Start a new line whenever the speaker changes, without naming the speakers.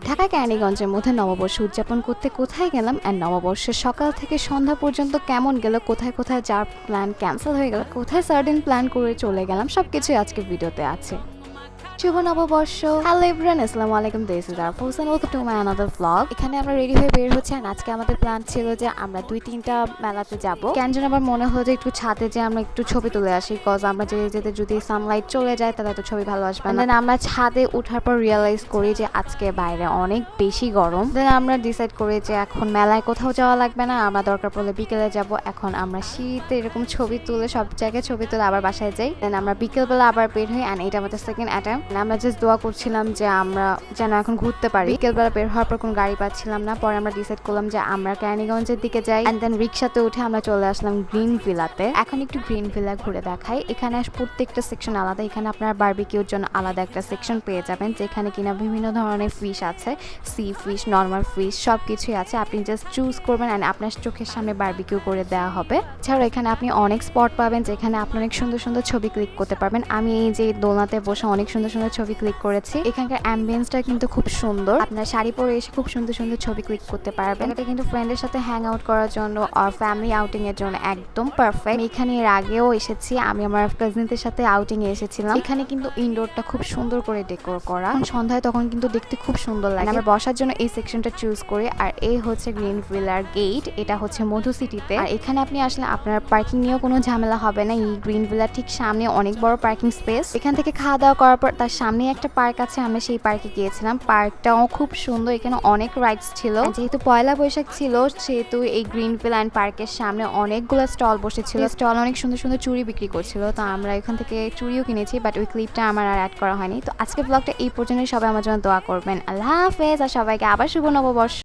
ঢাকা ক্যানিগঞ্জের মধ্যে নববর্ষ উদযাপন করতে কোথায় গেলাম অ্যান্ড নববর্ষের সকাল থেকে সন্ধ্যা পর্যন্ত কেমন গেল, কোথায় কোথায় যাওয়ার প্ল্যান ক্যান্সেল হয়ে গেল, কোথায় সার্টেন প্ল্যান করে চলে গেলাম, সবকিছুই আজকে ভিডিওতে আছে। শুভ নববর্ষ। হ্যালো এভরিওয়ান, আসসালামু আলাইকুম। This is Arfus and welcome to my another blog. এখানে আমরা রেডি হয়ে বের হচ্ছি আর আজকে আমাদের প্ল্যান ছিল যে আমরা 2-3টা মেলাতে যাব। কেন যেন আবার মনে হলো যে একটু ছাদে যে আমরা একটু ছবি তুলে আসি, বিকজ আমরা যেতে যেতে যদি সানলাইট চলে যায় তাহলে তো ছবি ভালো আসবে না। দেন আমরা ছাদে ওঠার পর রিয়েলাইজ করি যে আজকে বাইরে অনেক বেশি গরম। দেন আমরা ডিসাইড করি যে এখন মেলায় কোথাও যাওয়া লাগবে না, আমরা দরকার পড়লে বিকেলে যাব। এখন আমরা শীতে এরকম ছবি তুলে সব জায়গায় ছবি তুলে আবার বাসায় যাই। দেন আমরা বিকেলবেলা আবার বের হই অ্যান্ড এটা আমাদের সেকেন্ড অ্যাটেম্প। আমরা জাস্ট দোয়া করছিলাম যে আমরা যেন এখন ঘুরতে পারি। বিকেলবেলা বের হওয়ার পর কোনো গাড়ি পাচ্ছিলাম না, পরে আমরা ডিসাইড করলাম যে আমরা ক্যানিগঞ্জের দিকে যাই অ্যান্ড দেন রিক্সাতে উঠে আমরা চলে আসলাম গ্রিন ভিলাতে। এখন একটু গ্রিন ভিলা ঘুরে দেখাই। এখানে প্রত্যেকটা সেকশন আলাদা। এখানে আপনার বারবিকিউর জন্য আলাদা একটা সেকশন পেয়ে যাবেন, যেখানে কিনা বিভিন্ন ধরনের ফিশ আছে, সি ফিশ, নর্মাল ফিশ, সব কিছুই আছে। আপনি জাস্ট চুজ করবেন অ্যান্ড আপনার চোখের সামনে বারবিকিউ করে দেওয়া হবে। এছাড়াও এখানে আপনি অনেক স্পট পাবেন যেখানে আপনি অনেক সুন্দর সুন্দর ছবি ক্লিক করতে পারবেন। আমি এই যে দোলনাতে বসে অনেক সুন্দর সুন্দর ছবি ক্লিক করেছি। এখানকার অ্যাম্বিয়েন্সটা কিন্তু খুব সুন্দর। আপনার শাড়ি পরে এসে খুব সুন্দর সুন্দর ছবি ক্লিক করতে পারবেন। এটা কিন্তু ফ্রেন্ডের সাথে হ্যাং আউট করার জন্য আর ফ্যামিলি আউটিং এর জন্য একদম পারফেক্ট। এখানে এর আগেও এসেছি, আমি আমার কাজিনদের সাথে আউটিং এ এসেছিলাম। এখানে কিন্তু ইনডোরটা খুব সুন্দর করে ডেকোর করা, সন্ধ্যায় তখন কিন্তু দেখতে খুব সুন্দর লাগে। আমরা বসার জন্য এই সেকশনটা চুজ করি। আর এই হচ্ছে গ্রিন ভিলার গেট, এটা হচ্ছে মধু সিটিতে। আর এখানে আপনি আসলে আপনার পার্কিং নিয়েও কোনো ঝামেলা হবে না। এই গ্রিন ভিলার ঠিক সামনে অনেক বড় পার্কিং স্পেস। এখান থেকে খাওয়া দাওয়া করার পর তার সামনে একটা পার্ক আছে, আমরা সেই পার্কে গিয়েছিলাম। পার্কটাও খুব সুন্দর, এখানে অনেক রাইডস ছিল। যেহেতু পয়লা বৈশাখ ছিল সেহেতু এই গ্রিন ভিলা অ্যান্ড পার্কের সামনে অনেকগুলো স্টল বসেছিল। স্টল অনেক সুন্দর সুন্দর চুড়ি বিক্রি করছিল, তো আমরা এখান থেকে চুড়িও কিনেছি, বাট ওই ক্লিপটা আমার আর অ্যাড করা হয়নি। তো আজকে ব্লগটা এই পর্যন্তই। সবাই আমার জন্য দোয়া করবেন। আল্লাহ হাফেজ আর সবাইকে আবার শুভ নববর্ষ।